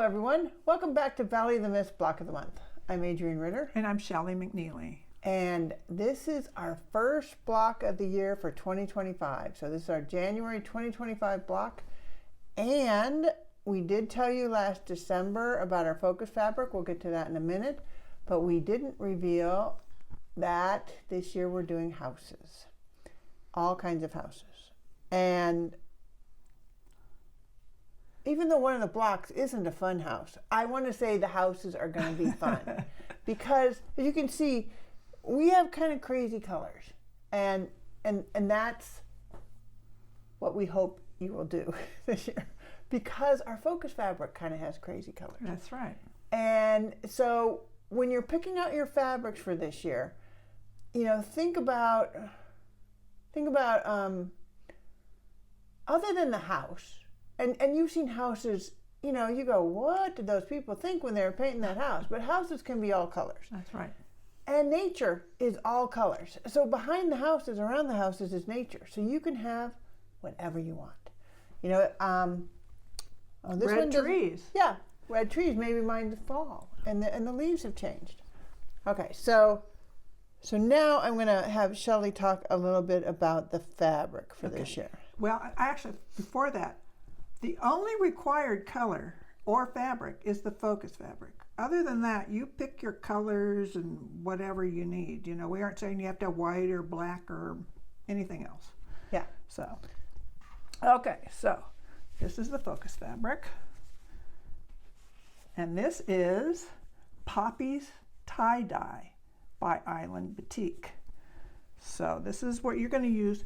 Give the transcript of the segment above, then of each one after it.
everyone. Welcome back to Valley of the Mist Block of the Month. I'm Adriane Ritter. And I'm Shelley McNeely. And this is our first block of the year for 2025. So this is our January 2025 block. And we did tell you last December about our focus fabric. We'll get to that in a minute. But we didn't reveal that this year we're doing houses. All kinds of houses. And even though one of the blocks isn't a fun house, I want to say the houses are going to be fun. Because as you can see, we have kind of crazy colors. And that's what we hope you will do this year. Because our focus fabric kind of has crazy colors. That's right. And so when you're picking out your fabrics for this year, you know, think about other than the house, and you've seen houses, you know, you go, what did those people think when they were painting that house? But houses can be all colors. That's right. And nature is all colors. So behind the houses, around the houses is nature. So you can have whatever you want. You know, this red trees. Yeah, red trees. Maybe mine's fall, and the leaves have changed. Okay, so now I'm going to have Shelley talk a little bit about the fabric for this year. Well, actually, before that, the only required color or fabric is the focus fabric. Other than that, you pick your colors and whatever you need. You know, we aren't saying you have to have white or black or anything else. Yeah. So, okay, so this is the focus fabric. And this is Poppy's Tie-Dye by Island Batik. So this is what you're going to use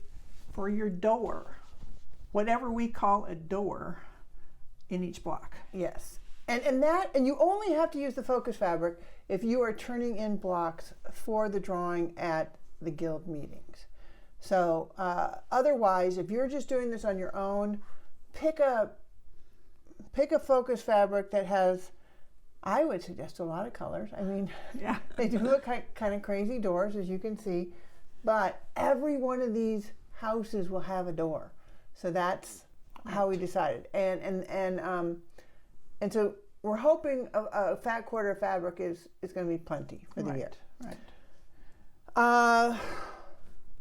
for your door, whatever we call a door in each block. Yes. And you only have to use the focus fabric if you are turning in blocks for the drawing at the guild meetings. So otherwise, if you're just doing this on your own, pick a focus fabric that has, I would suggest, a lot of colors. I mean, yeah, they do look kind of crazy doors, as you can see, but every one of these houses will have a door. So that's how we decided. And so we're hoping a fat quarter of fabric is going to be plenty for the year. Right.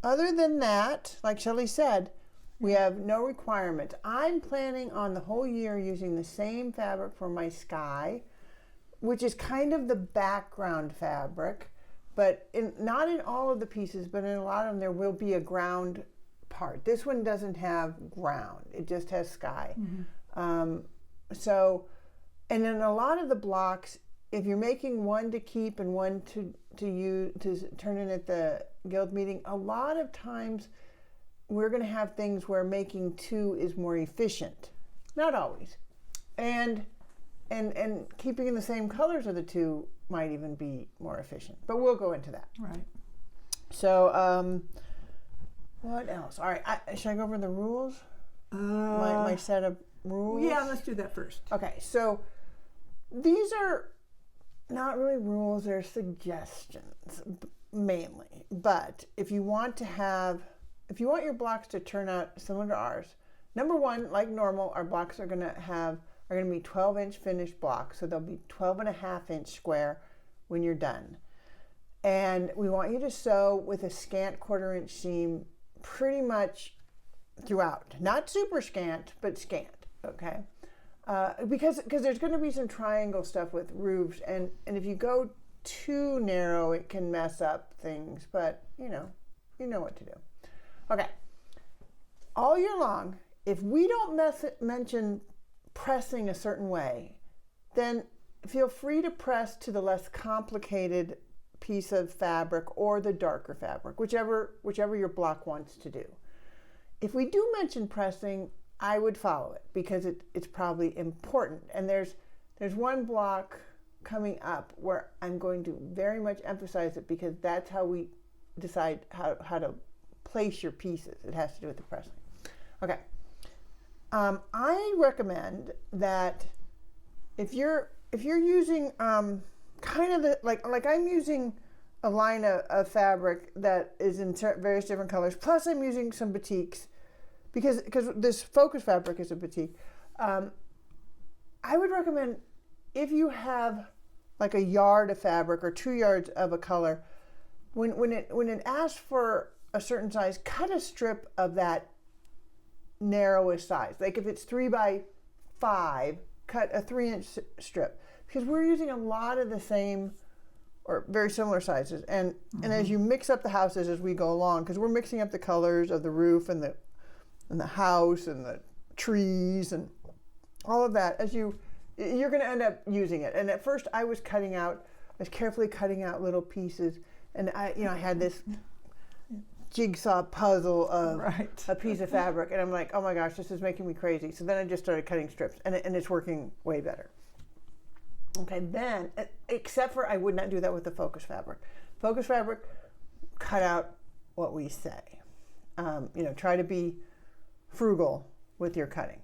Other than that, like Shelley said, we have no requirements. I'm planning on the whole year using the same fabric for my sky, which is kind of the background fabric, but not in all of the pieces, but in a lot of them there will be a ground part. This one doesn't have ground, it just has sky. Mm-hmm. And in a lot of the blocks, if you're making one to keep and one to use to turn in at the guild meeting, a lot of times we're going to have things where making two is more efficient. Not always. And keeping in the same colors of the two might even be more efficient. But we'll go into that. Right. So, what else? All right. Should I go over the rules? My set of rules? Yeah, let's do that first. Okay. So, these are not really rules. They're suggestions, mainly. But if you want your blocks to turn out similar to ours, number one, like normal, our blocks are going to be 12-inch finished blocks, so they'll be 12.5-inch square when you're done. And we want you to sew with a scant 1/4-inch seam pretty much throughout. Not super scant, but scant, okay? Because there's going to be some triangle stuff with roofs, and if you go too narrow, it can mess up things, but you know what to do. Okay, all year long, if we don't mention pressing a certain way, then feel free to press to the less complicated piece of fabric or the darker fabric, whichever your block wants to do. If we do mention pressing, I would follow it because it's probably important. And there's one block coming up where I'm going to very much emphasize it because that's how we decide how to place your pieces. It has to do with the pressing. Okay. I recommend that if you're using kind of like I'm using a line of fabric that is in various different colors, plus I'm using some batiks because this focus fabric is a batik. I would recommend if you have like a yard of fabric or 2 yards of a color, when it asks for a certain size, cut a strip of that narrowest size. Like if it's 3 by 5, cut a 3-inch strip, because we're using a lot of the same or very similar sizes. And as you mix up the houses as we go along, because we're mixing up the colors of the roof and the house and the trees and all of that, you're going to end up using it. And at first I was carefully cutting out little pieces, and I had this jigsaw puzzle of a piece of fabric, and I'm like, oh my gosh, this is making me crazy. So then I just started cutting strips, and it's working way better. Okay, then, except for I would not do that with the focus fabric. Focus fabric, cut out what we say. Try to be frugal with your cutting.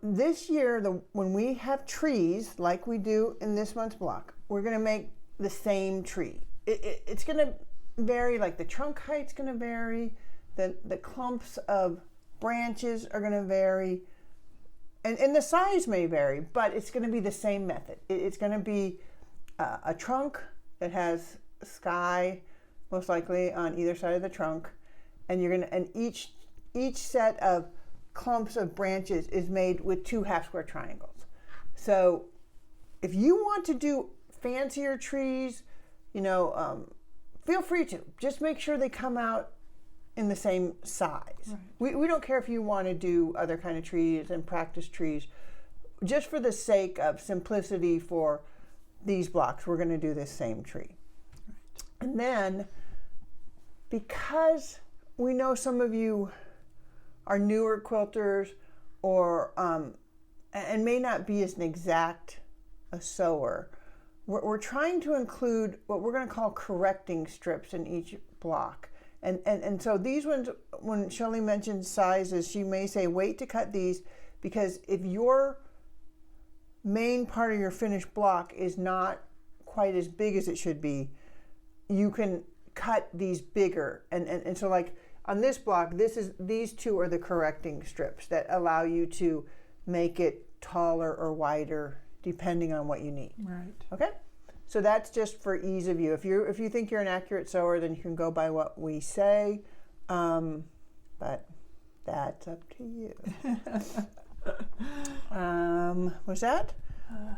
This year, when we have trees, like we do in this month's block, we're going to make the same tree. It's going to vary, like the trunk height's going to vary, the clumps of branches are going to vary, and the size may vary, but it's going to be the same method. It's going to be a trunk that has sky, most likely on either side of the trunk, and each set of clumps of branches is made with 2 half-square triangles. So if you want to do fancier trees, feel free to. Just make sure they come out in the same size. Right. We don't care if you want to do other kind of trees and practice trees. Just for the sake of simplicity for these blocks, we're going to do this same tree. Right. And then, because we know some of you are newer quilters or and may not be as an exact a sewer, we're trying to include what we're going to call correcting strips in each block. And so these ones, when Shelley mentions sizes, she may say, wait to cut these, because if your main part of your finished block is not quite as big as it should be, you can cut these bigger. And so like on this block, these 2 are the correcting strips that allow you to make it taller or wider depending on what you need. Right. Okay? So that's just for ease of you. If you think you're an accurate sewer, then you can go by what we say, but that's up to you. Was that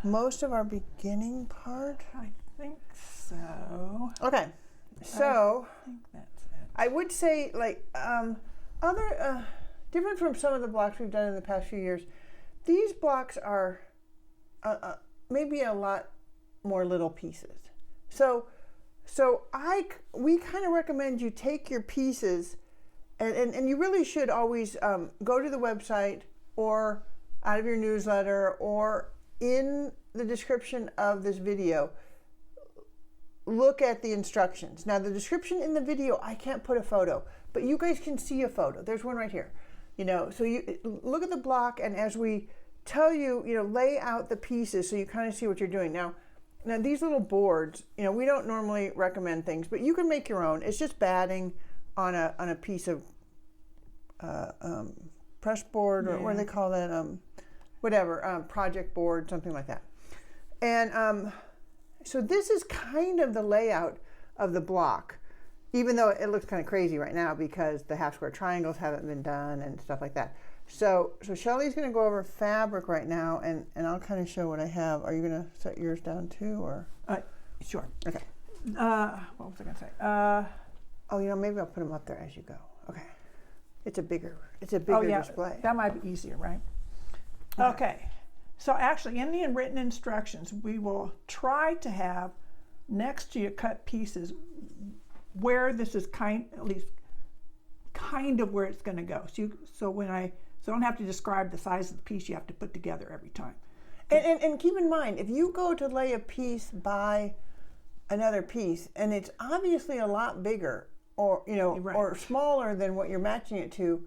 most of our beginning part? I think so. Okay, so I think that's it. I would say, like, other different from some of the blocks we've done in the past few years, these blocks are maybe a lot more little pieces. So we kind of recommend you take your pieces, and you really should always go to the website or out of your newsletter or in the description of this video, look at the instructions. Now the description in the video, I can't put a photo, but you guys can see a photo. There's one right here. So you look at the block, and as we tell you, lay out the pieces so you kind of see what you're doing. Now these little boards, we don't normally recommend things, but you can make your own. It's just batting on a piece of press board, or what do they call that? Project board, something like that. And so this is kind of the layout of the block, even though it looks kind of crazy right now because the half-square triangles haven't been done and stuff like that. So Shelley's going to go over fabric right now, and I'll kind of show what I have. Are you going to set yours down too, or? Sure. Okay. What was I going to say? Maybe I'll put them up there as you go. Okay. It's a bigger display. That might be easier, right? Okay. So actually, in the written instructions, we will try to have next to your cut pieces where this is at least kind of where it's going to go. So I don't have to describe the size of the piece you have to put together every time. And keep in mind, if you go to lay a piece by another piece and it's obviously a lot bigger or or smaller than what you're matching it to,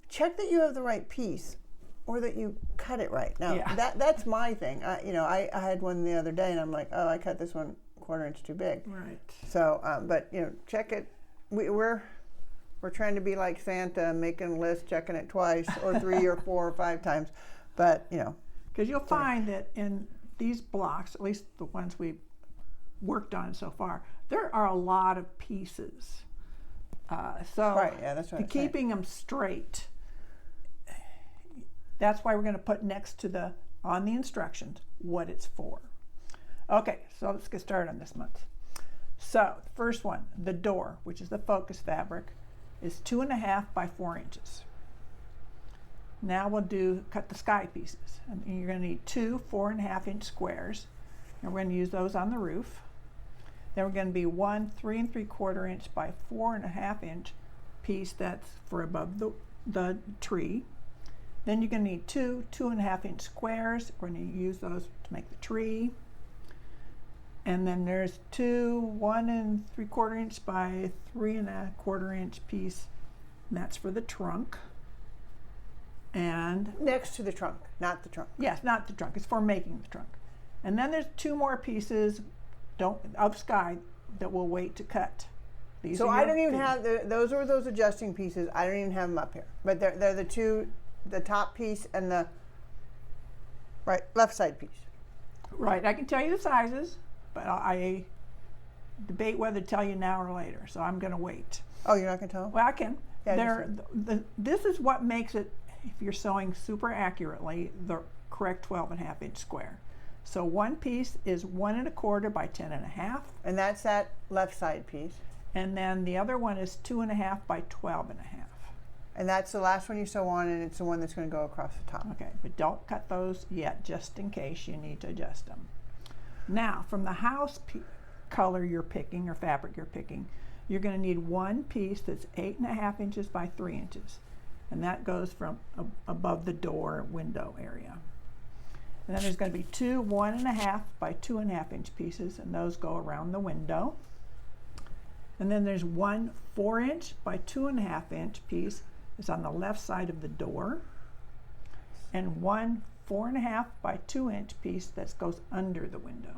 check that you have the right piece or that you cut it right. Now that's my thing. I had one the other day and I'm like, oh, I cut this one 1/4 inch too big. Right. So, but check it. We're trying to be like Santa, making a list, checking it twice or 3 or 4 or 5 times, but Because Because you'll find that in these blocks, at least the ones we've worked on so far, there are a lot of pieces. So Right, yeah, that's what I'm saying. keeping them straight, that's why we're going to put next to on the instructions what it's for. Okay, so let's get started on this month. So the first one, the door, which is the focus fabric, is 2.5 by 4 inches. Now we'll cut the sky pieces. And you're going to need 2 4.5-inch squares, and we're going to use those on the roof. Then we're going to be 1 3 3/4 inch by 4.5-inch piece that's for above the tree. Then you're going to need 2 2.5-inch squares. We're going to use those to make the tree. And then there's 2 1 3/4 inch by 3 1/4 inch piece, and that's for the trunk. And Next to the trunk, not the trunk. yes, not the trunk. It's for making the trunk. And then there's 2 more pieces of sky that we'll wait to cut. These So are I your don't even figures. have those are those adjusting pieces. I don't even have them up here, but they're the two, the top piece and the left side piece. Right, I can tell you the sizes, but I debate whether to tell you now or later, so I'm going to wait. Oh, you're not gonna tell them? Well, I can. Yeah, This is what makes it, if you're sewing super accurately, the correct 12.5-inch square. So one piece is 1 1/4 by 10.5, And that's that left side piece, and then the other one is 2.5 by 12.5. and that's the last one you sew on, and it's the one that's going to go across the top. Okay, but don't cut those yet, just in case you need to adjust them. Now, from the house color you're picking or fabric you're picking, you're going to need one piece that's 8.5 inches by 3 inches, and that goes from above the door window area. And then there's going to be 2 1.5 by 2.5-inch pieces, and those go around the window. And then there's 1 4-inch by 2.5-inch piece is on the left side of the door, and 1 4.5 by 2-inch piece that goes under the window.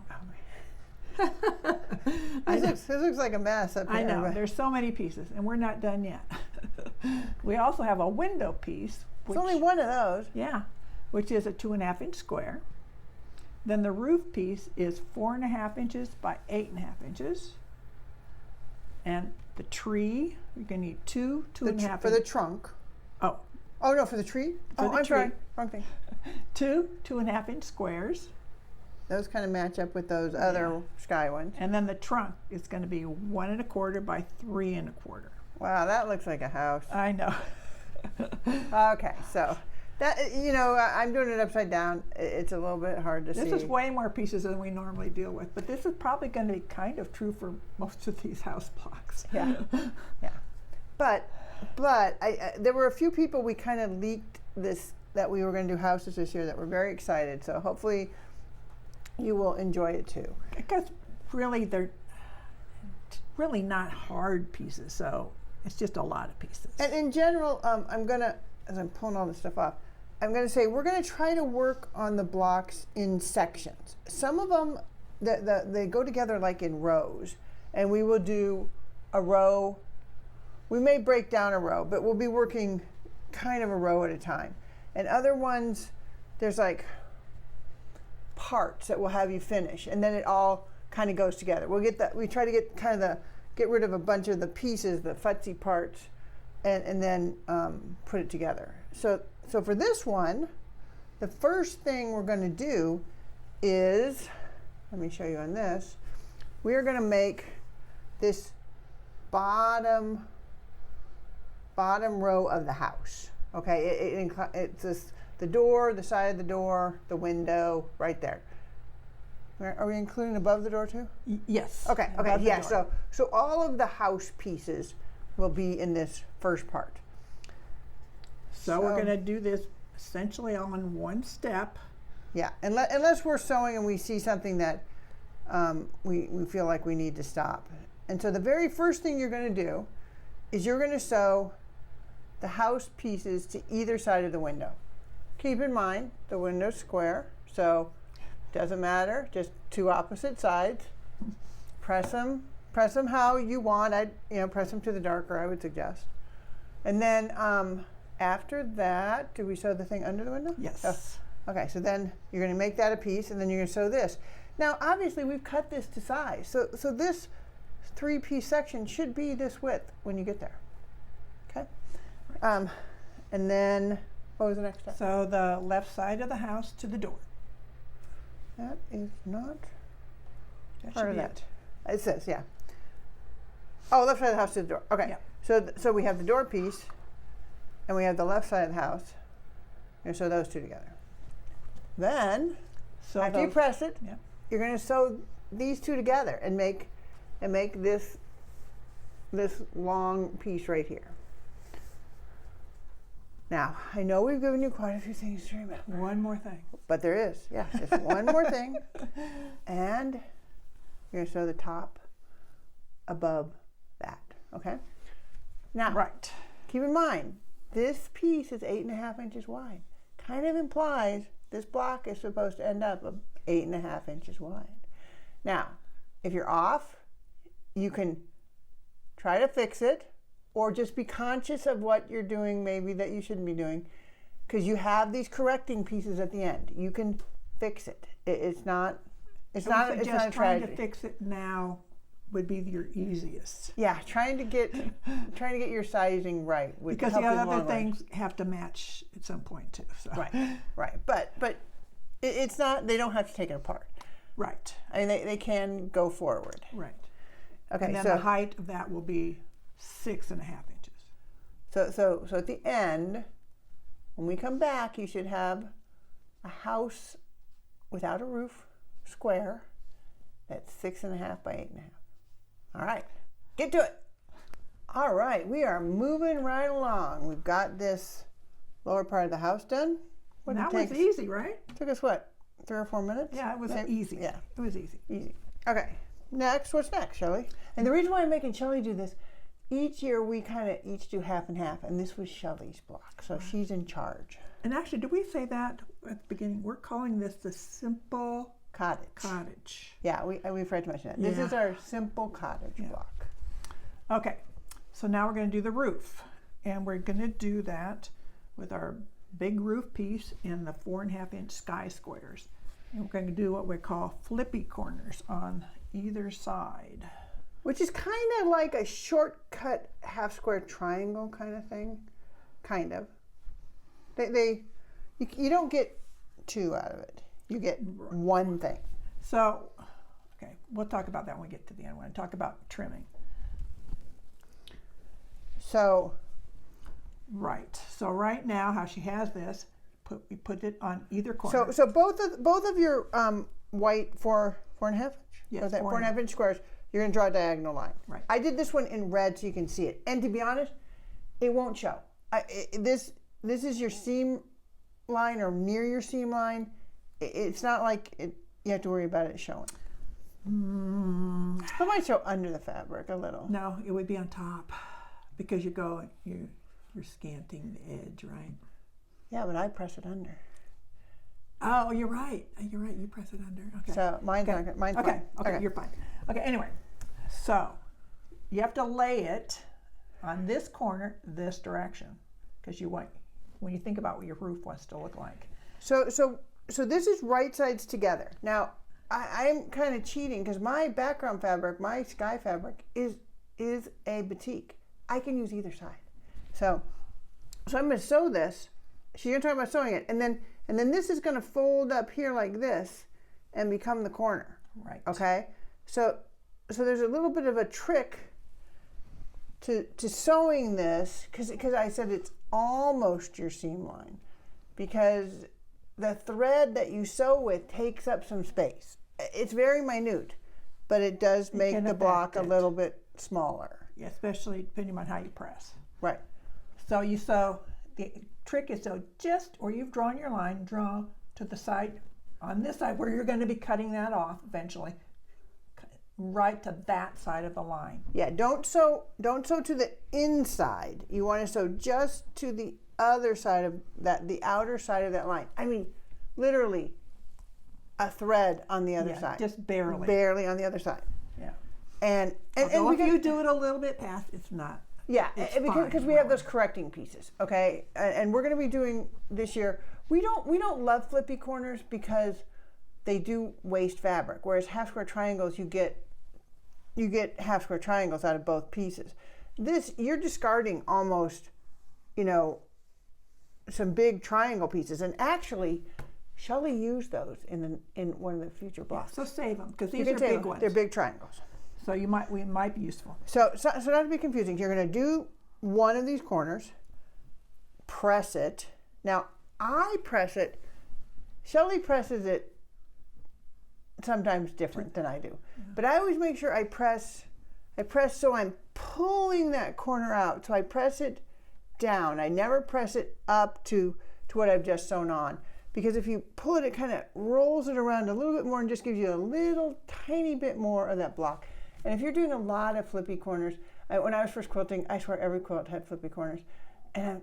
This looks like a mess up here. I know, but- there's so many pieces, and we're not done yet. We also have a window piece. It's only one of those. Yeah, which is a 2.5-inch square. Then the roof piece is 4.5 inches by 8.5 inches. And the tree, you're going to need 2 2.5 For the trunk. Oh, Oh no, for the tree? For Oh, the I'm sorry. tree. Wrong thing. 2 2.5-inch squares. Those kind of match up with those other sky ones. And then the trunk is going to be 1 1/4 by 3 1/4. Wow, that looks like a house. I know. Okay, so that, I'm doing it upside down. It's a little bit hard to see. This is way more pieces than we normally deal with, but this is probably going to be kind of true for most of these house blocks. Yeah, yeah. But there were a few people we kind of leaked this, that we were going to do houses this year, that were very excited. So hopefully you will enjoy it too. Because really they're really not hard pieces, so it's just a lot of pieces. And in general, I'm gonna, as I'm pulling all this stuff off, I'm gonna say we're gonna try to work on the blocks in sections. Some of them, they go together like in rows, and we will do a row. We may break down a row, but we'll be working kind of a row at a time. And other ones, there's like parts that will have you finish, and then it all kind of goes together. We try to get rid of a bunch of the pieces, the futzy parts, and then put it together. So for this one, the first thing we're going to do is, let me show you on this. We are going to make this bottom row of the house. Okay, it's this, the door, the side of the door, the window, right there. Are we including above the door too? Yes. Okay, above the yeah. door. So all of the house pieces will be in this first part. So we're going to do this essentially all in one step. Yeah, unless we're sewing and we see something that we feel like we need to stop. And so the very first thing you're going to do is you're going to sew the house pieces to either side of the window. Keep in mind the window's square, so doesn't matter, just two opposite sides. Press them how you want. Press them to the darker, I would suggest. And then after that, do we sew the thing under the window? Yes. Oh, Okay, so then you're going to make that a piece, and then you're going to sew this. Now, obviously, we've cut this to size, so this 3-piece section should be this width when you get there. Okay, and then what was the next step? So the left side of the house to the door. That is not That part should of be that. it. It says, yeah. Oh, left side of the house to the door. Okay, Yeah. so we have the door piece, and we have the left side of the house. And sew those two together. Then, So after you those- press it, yeah. you're going to sew these two together and make this long piece right here. Now, I know we've given you quite a few things to remember, One more thing. but there is, yeah, just one more thing. And you're going to sew the top above that, okay? Now, Right. keep in mind, this piece is 8.5 inches wide. Kind of implies this block is supposed to end up 8.5 inches wide. Now, if you're off, you can try to fix it, or just be conscious of what you're doing maybe that you shouldn't be doing, because you have these correcting pieces at the end. You can fix it. It's not a Trying tragedy. to fix it now would be your easiest. Yeah, trying to get your sizing right would Because help the you in other long run. things have to match at some point too. So. Right. But it's not. They don't have to take it apart. Right. I mean, they can go forward. Right. Okay. And then the height of that will be 6.5 inches. So at the end, when we come back, you should have a house without a roof, square, that's 6.5 by 8.5. All right, get to it. All right, we are moving right along. We've got this lower part of the house done. What That did it was take? easy, right? Took us what, 3 or 4 minutes? Yeah, it was Maybe? easy. Yeah, It was easy. easy. Okay, next, what's next, Shelley? And the reason why I'm making Shelley do this, each year we kind of each do half and half, and this was Shelley's block, so she's in charge. And actually, did we say that at the beginning? We're calling this the Simple Cottage. Yeah, we forgot to mention that. This Yeah. is our Simple Cottage block. Okay, so now we're going to do the roof. And we're going to do that with our big roof piece in the 4.5 inch sky squares. And we're going to do what we call flippy corners on either side. Which is kind of like a shortcut half square triangle kind of thing. Kind of. You don't get two out of it. You get one thing. So, okay, we'll talk about that when we get to the end. When I talk about trimming. So, right. So right now, how she has this, we put it on either corner. so both of your white 4.5 inch, Yes, or that 4.5. 4.5 inch squares, you're gonna draw a diagonal line. Right. I did this one in red so you can see it. And to be honest, it won't show. This is your seam line or near your seam line. It's not like you have to worry about it showing. It might show under the fabric a little. No, it would be on top because you're scanting the edge, right? Yeah, but I press it under. Oh, you're right. You're right. You press it under. Okay. So mine's okay. not, mine's okay. fine. Okay. You're fine. Okay. Anyway, so you have to lay it on this corner, this direction, because when you think about what your roof wants to look like. So this is right sides together. Now, I'm kind of cheating because my background fabric, my sky fabric, is a batik. I can use either side. So I'm going to sew this. She's going to talk about sewing it, and then this is going to fold up here like this and become the corner. Right. Okay. So there's a little bit of a trick to sewing this because I said it's almost your seam line, because the thread that you sew with takes up some space. It's very minute, but it does make the block a little bit smaller. Yeah, especially depending on how you press. Right. So you sew. The trick is to just where you've drawn your line, draw to the side on this side where you're going to be cutting that off eventually. Right to that side of the line. Yeah, don't sew to the inside. You want to sew just to the other side of that, the outer side of that line. I mean, literally a thread on the other side. Just barely. Barely on the other side. Yeah. And if you do it a little bit past, it's not. Yeah, it's because fine, we have really. those correcting pieces, okay? And we're going to be doing this year, We don't love flippy corners because they do waste fabric. Whereas half square triangles, you get half square triangles out of both pieces. This, you're discarding almost, you know, some big triangle pieces. And actually, Shelley used those in one of the future blocks. So save them, because these are big ones. They're big triangles. So we might be useful. So not to be confusing, you're going to do one of these corners, press it. Now I press it. Shelley presses it sometimes different than I do, but I always make sure I press so I'm pulling that corner out. So I press it down. I never press it up to what I've just sewn on, because if you pull it, it kind of rolls it around a little bit more and just gives you a little tiny bit more of that block. And if you're doing a lot of flippy corners, when I was first quilting, I swear every quilt had flippy corners, and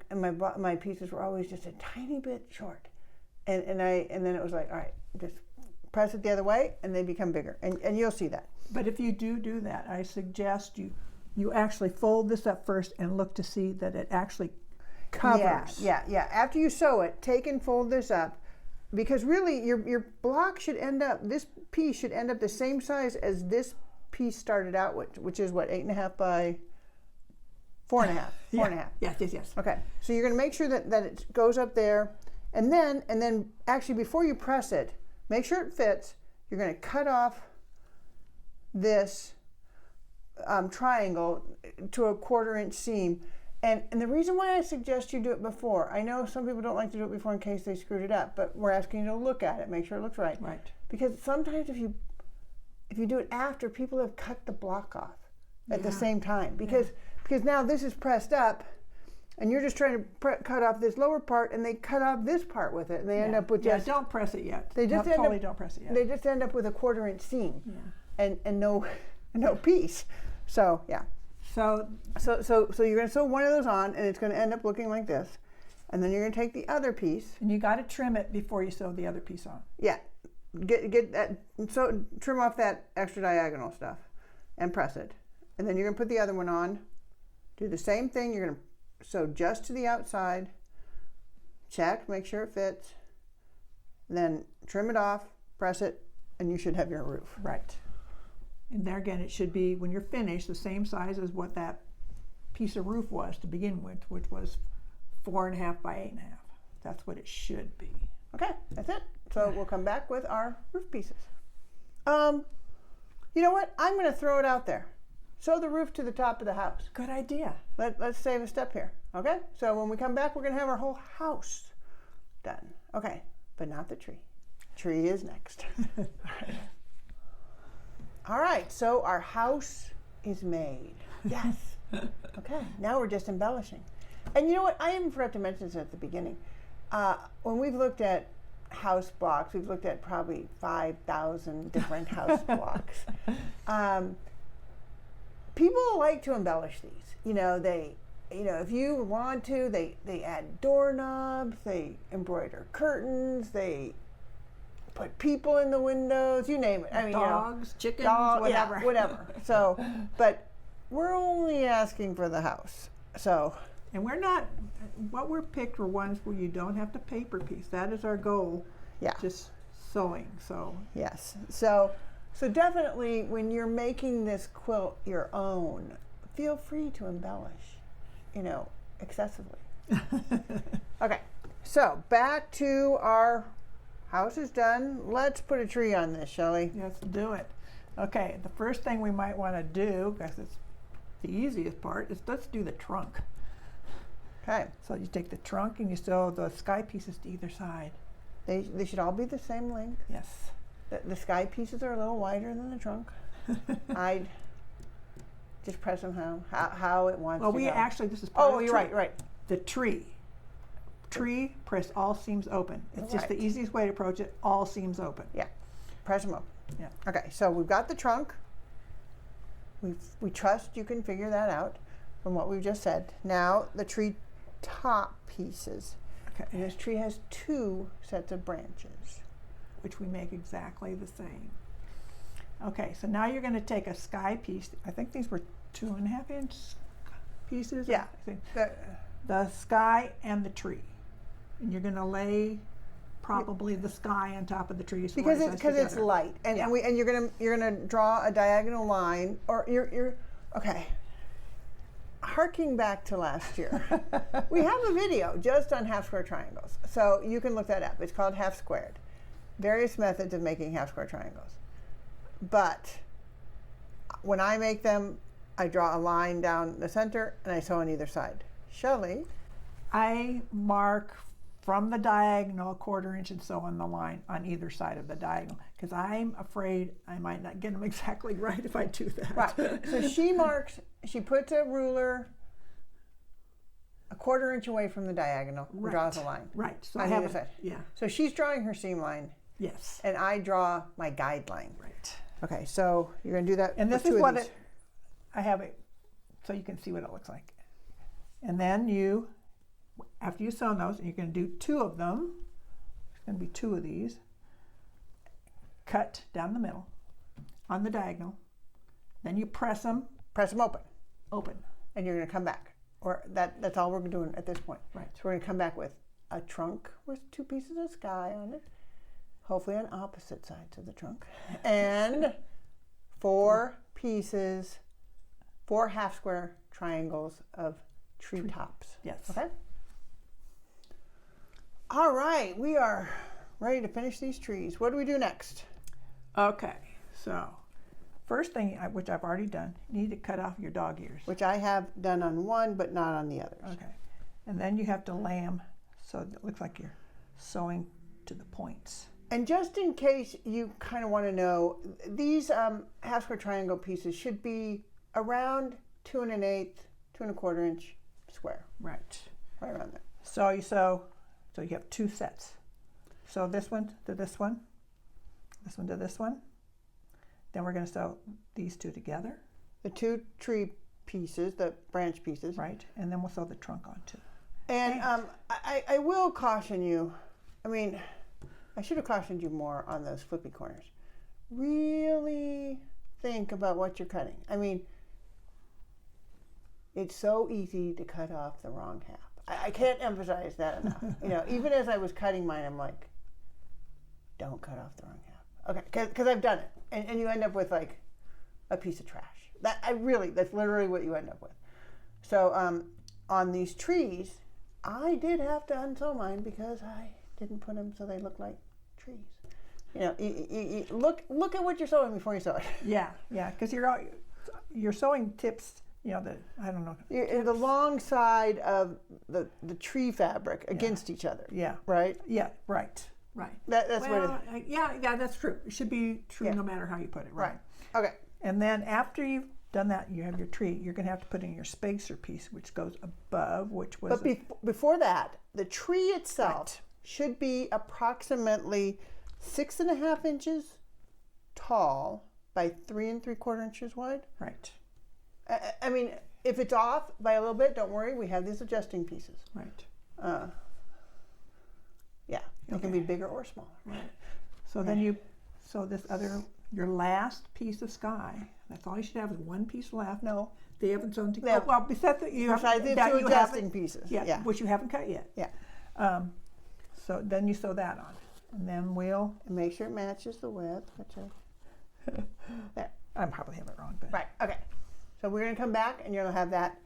my pieces were always just a tiny bit short. And then it was like, all right, just press it the other way, and they become bigger, and you'll see that. But if you do that, I suggest you actually fold this up first and look to see that it actually covers. Yeah. After you sew it, take and fold this up, because really your block should end up, this piece should end up the same size as this piece started out with, which is what, 8.5 by 4.5. 4.5. Yes. Okay, so you're going to make sure that it goes up there, and then actually before you press it, make sure it fits. You're going to cut off this triangle to a 1/4 inch seam, and the reason why I suggest you do it before, I know some people don't like to do it before in case they screwed it up, but we're asking you to look at it, make sure it looks right. Right. Because sometimes if you do it after, people have cut the block off at the same time, because now this is pressed up, and you're just trying to cut off this lower part, and they cut off this part with it, and they end up with just... don't press it yet. They just don't press it yet. They just end up with a 1/4 inch seam, and no piece. So yeah. So you're going to sew one of those on, and it's going to end up looking like this, and then you're going to take the other piece. And you got to trim it before you sew the other piece on. Yeah, get that. So trim off that extra diagonal stuff, and press it, and then you're going to put the other one on. Do the same thing. You're going to sew just to the outside. Check, make sure it fits. Then trim it off, press it, and you should have your roof. Right. And there again, it should be, when you're finished, the same size as what that piece of roof was to begin with, which was 4.5 by 8.5. That's what it should be. Okay, that's it. So we'll come back with our roof pieces. You know what? I'm going to throw it out there. Sew the roof to the top of the house. Good idea. Let's save a step here. Okay? So when we come back, we're going to have our whole house done. Okay, but not the tree. Tree is next. All right, so our house is made. Yes. Okay, now we're just embellishing. And you know what? I even forgot to mention this at the beginning. When we've looked at house blocks, we've looked at probably 5,000 different house blocks. People like to embellish these. If you want to, they add doorknobs, they embroider curtains, they put people in the windows, you name it. I mean, dogs, chickens, whatever. Yeah, whatever. So, but we're only asking for the house. So, and what we're picked were ones where you don't have to paper piece. That is our goal. Yeah. Just sewing. So yes. So definitely when you're making this quilt your own, feel free to embellish, excessively. Okay. So back to our house is done. Let's put a tree on this, Shelley. Let's do it. Okay, the first thing we might want to do, because it's the easiest part, is let's do the trunk. Okay. So you take the trunk and you sew the sky pieces to either side. They should all be the same length. Yes. The sky pieces are a little wider than the trunk. I'd just press them how it wants to go. Well, we actually, this is part of the you're right. The tree, press all seams open. It's just the easiest way to approach it, all seams open. Yeah, press them open. Yeah. Okay, so we've got the trunk. We trust you can figure that out from what we've just said. Now the tree top pieces. Okay. And this tree has 2 sets of branches, which we make exactly the same. Okay, so now you're going to take a sky piece. I think these were 2.5 inch pieces. Yeah. The sky and the tree. And you're going to lay probably the sky on top of the trees. Because it's light, and you're gonna draw a diagonal line, or you're okay. Harking back to last year, we have a video just on half square triangles, so you can look that up. It's called Half Squared. Various methods of making half square triangles. But when I make them, I draw a line down the center and I sew on either side. Shelley? I mark from the diagonal 1/4 inch and sew on the line on either side of the diagonal, because I'm afraid I might not get them exactly right if I do that. Right. So she puts a ruler 1/4 inch away from the diagonal and draws a line. Right. So on either side. Yeah. So she's drawing her seam line. Yes. And I draw my guideline. Right. Okay, so you're going to do that. And with this is two what of these. I have it so you can see what it looks like. And then after you sew those, you're going to do 2 of them. There's going to be 2 of these. Cut down the middle on the diagonal. Then you press them. Press them open. Open. And you're going to come back. Or that's all we're doing at this point. Right. So we're going to come back with a trunk with 2 pieces of sky on it. Hopefully on opposite sides of the trunk. And 4 pieces, 4 half square triangles of tree tops. Yes. Okay? All right, we are ready to finish these trees. What do we do next? Okay, so first thing, which I've already done, you need to cut off your dog ears. Which I have done on one, but not on the others. Okay. And then you have to lay them so it looks like you're sewing to the points. And just in case you kind of want to know, these half square triangle pieces should be around 2 1/8, 2 1/4 inch square. Right. Right around there. So you have 2 sets. So this one to this one to this one. Then we're going to sew these 2 together. The 2 tree pieces, the branch pieces. Right. And then we'll sew the trunk on too. And I will caution you, I mean, I should have cautioned you more on those flippy corners. Really think about what you're cutting. I mean, it's so easy to cut off the wrong half. I can't emphasize that enough. Even as I was cutting mine, I'm like, don't cut off the wrong half. Okay, because I've done it. And you end up with like a piece of trash. That's literally what you end up with. So on these trees, I did have to unsew mine because I didn't put them so they look like trees. You look at what you're sewing before you sew it. Yeah, because you're sewing tips. I don't know. The long side of the tree fabric against each other. Yeah. Right. Yeah. Right. That's that's true. It should be true no matter how you put it. Right. Okay. And then after you've done that, you have your tree. You're going to have to put in your spacer piece, which goes above, which was. But before that, the tree itself should be approximately 6.5 inches tall by 3 3/4 inches wide. Right. I mean, if it's off by a little bit, don't worry. We have these adjusting pieces. Right. It can be bigger or smaller. Right. So then your last piece of sky. That's all you should have is 1 piece left. No. They haven't sewn together. Well, besides that, you have the 2 adjusting pieces. Yeah, which you haven't cut yet. Yeah. So then you sew that on, and then we'll make sure it matches the width. There. I probably have it wrong, but right. Okay. So we're going to come back, and you're going to have that.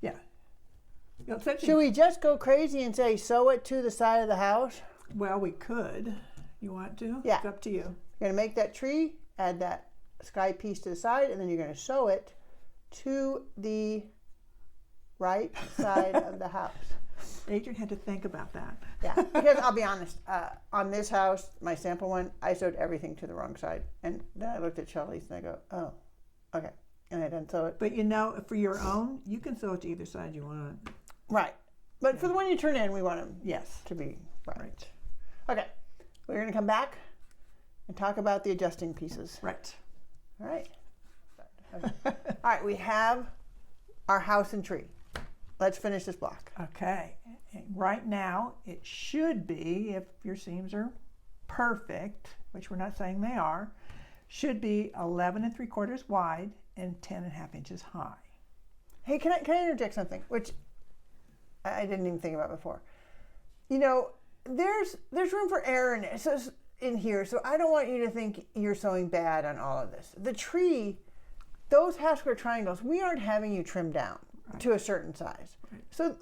Yeah. Should we just go crazy and say sew it to the side of the house? Well, we could. You want to? Yeah. It's up to you. You're going to make that tree, add that sky piece to the side, and then you're going to sew it to the right side of the house. Adriane had to think about that. Yeah, because I'll be honest, on this house, my sample one, I sewed everything to the wrong side. And then I looked at Shelley's and I go, oh, okay. And I didn't sew it. But for your own, you can sew it to either side you want. Right. But for the one you turn in, we want them yes to be right. Okay. We're going to come back and talk about the adjusting pieces. Right. All right. Okay. All right, we have our house and tree. Let's finish this block. Okay. Right now, it should be, if your seams are perfect, which we're not saying they are, should be 11 3/4 wide and 10.5 inches high. Hey, can I interject something, which I didn't even think about before? you know, there's room for error in here, so I don't want you to think you're sewing bad on all of this. The tree, those half square triangles, we aren't having you trim down to a certain size. Right. So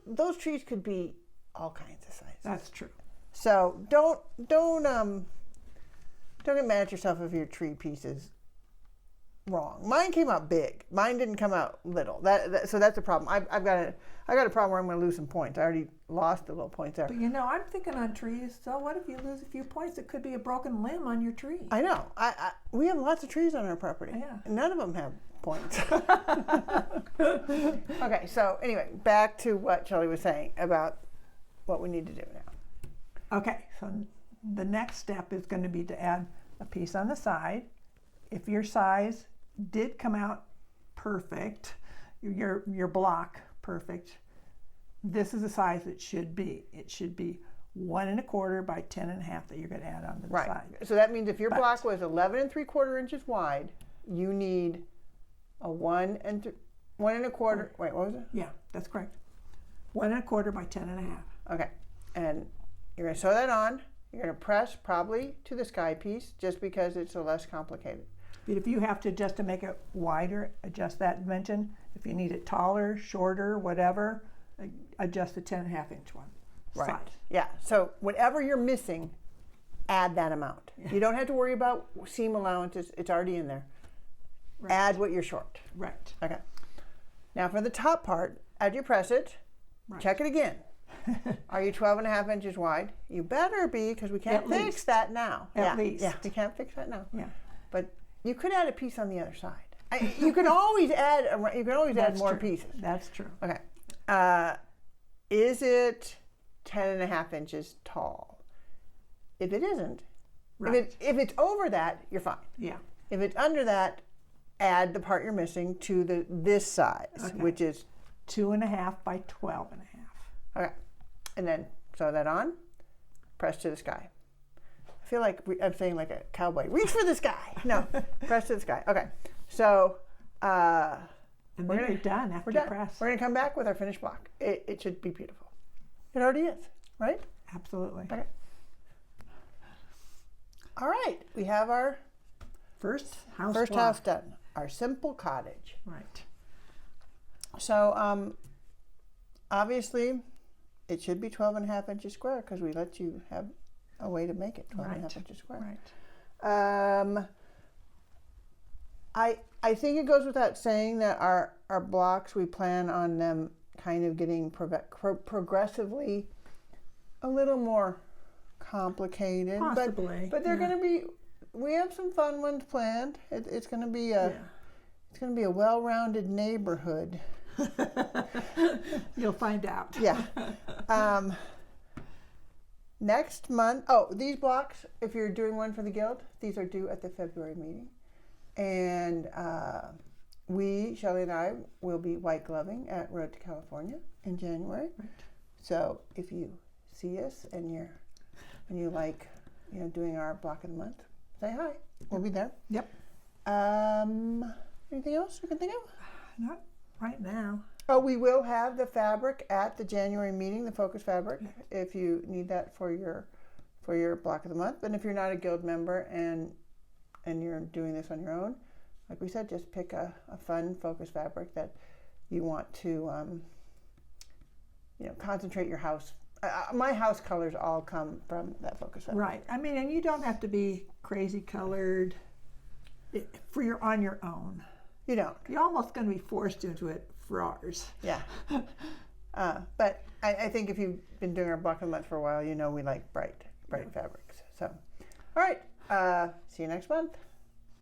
those trees could be all kinds of sizes. That's true. So don't get mad at yourself if your tree piece is wrong. Mine came out big. Mine didn't come out little. So that's a problem. I got a problem where I'm going to lose some points. I already lost a little points there. But you know, I'm thinking on trees. So what if you lose a few points? It could be a broken limb on your tree. I know. We have lots of trees on our property. Yeah. None of them have points. Okay. So anyway, back to what Shelley was saying about what we need to do now. Okay. So the next step is going to be to add a piece on the side. If your size did come out perfect, your block perfect, this is the size it should be. It should be 1 1/4 by 10 1/2 that you're going to add on the side. So that means if your block was 11 3/4 inches wide, you need a 1 1/4. Wait, what was it? Yeah, that's correct. 1 1/4 by 10 1/2. Okay, and you're going to sew that on. You're going to press probably to the sky piece just because it's a less complicated. But if you have to adjust to make it wider, adjust that dimension. If you need it taller, shorter, whatever, adjust the 10 1/2 inch one. Right. Size. Yeah. So whatever you're missing, add that amount. Yeah. You don't have to worry about seam allowances. It's already in there. Right. Add what you're short. Right. Okay. Now for the top part, as you press it, Right. check it again. Are you 12 1/2 inches wide? You better be, because we can't At fix least. that now. At least. Yeah, we can't fix that now. Yeah. But you could add a piece on the other side. You can always add. You can always add That's more true. pieces. That's true. Okay. Is it 10 1/2 inches tall? If it isn't, Right. if it's over that, you're fine. Yeah. If it's under that, add the part you're missing to this size, Okay. which is 2 1/2 by 12 1/2. okay. And then sew that on. Press to the sky. I feel like I'm saying like a cowboy. Reach for the sky. No, press to the sky. Okay. So And then you're done after we're you done. press. We're gonna come back with our finished block. It should be beautiful. It already is, right? Absolutely. Okay. All right. We have our First house first block. house done. Our simple cottage. Right. So obviously it should be 12 1/2 inches square because we let you have a way to make it 12 1/2 inches square. Right. I think it goes without saying that our blocks, we plan on them kind of getting progressively a little more complicated. Possibly. But they're going to be, we have some fun ones planned. It's going to be a well-rounded neighborhood. You'll find out. Yeah. Next month, these blocks, if you're doing one for the guild, these are due at the February meeting. And Shelley and I, will be white gloving at Road to California in January. Right. So if you see us and you like, doing our block of the month, say hi. We'll be there. Yep. Anything else you can think of? Not right now. Oh, we will have the fabric at the January meeting, the focus fabric, if you need that for your block of the month. And if you're not a guild member and you're doing this on your own, like we said, just pick a fun focus fabric that you want to concentrate your house. My house colors all come from that focus fabric. Right. I mean, and you don't have to be crazy colored on your own. You don't. You're almost going to be forced into it for ours. Yeah. But I think if you've been doing our block of the month for a while, we like bright fabrics. So, all right. See you next month.